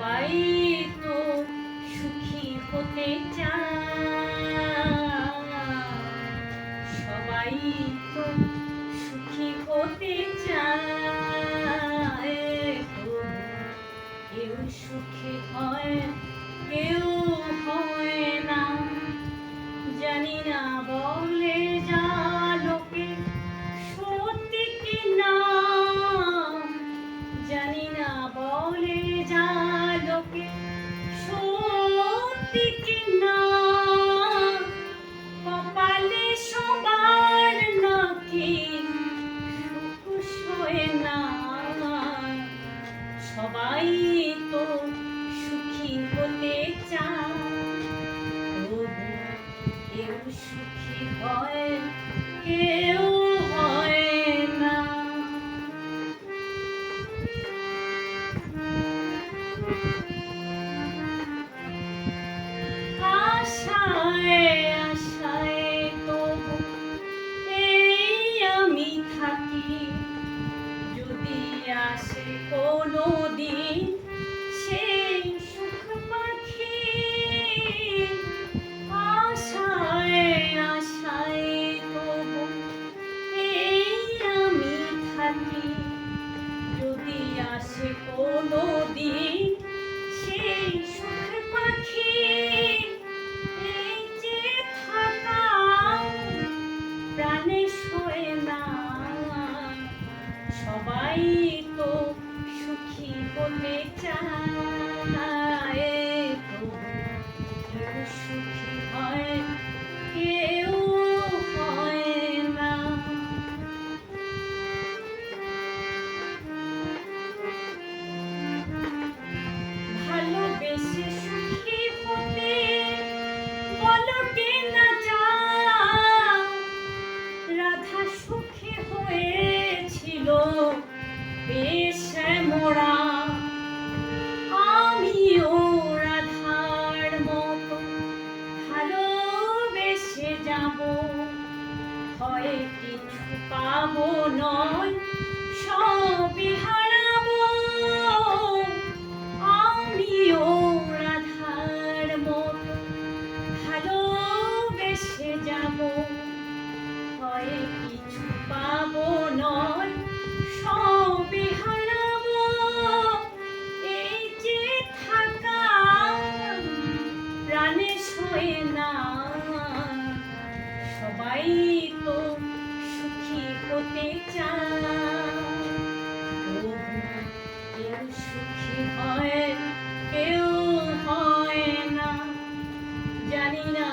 সবাই তো সুখী হতে চায়, সবাই তো সুখী হতে চায়, তবু কেউ সুখী হয় কেউ হয় না। জানি না বলে যা লোকে সত্যি কি না, জানি না বলে যা লোকে সত্যি কি না। কপালে সবার নাকি সুখ সয় না, সবাই তো সুখী হতে চায়, তবু কেউ সুখী হয় কেউ হয় না। আশায় আশায় তবু এই আমি থাকি, যদি আসে কোনো দিন সেই সুখ পাখি। আশায় আশায় তবু এই আমি থাকি, যদি আসে কোনো দিন সেই সুখ পাখি। এই যে থাকা প্রাণে সয় না, সবাই তো সুখী হতে চায়, তবু কেউ সুখী হয় কেউ হয় না। ভালোবেসে সুখী হতে বলো কে না চায়, রাধা সুখী হয়েছিল বেশ মোরা। আমিও রাধার মতো ভালোবেসে যাব, হয় কিছু পাবো নয় সবই হারাবো। আমিও রাধার মতো ভালোবেসে যাব, হয় কিছু পাবো নয় সবই হারাবো। এই যে থাকা প্রাণে সয় না, সবাই তো সুখী হতে চায়, তবু কেউ সুখী হয় কেউ হয় না। জানি না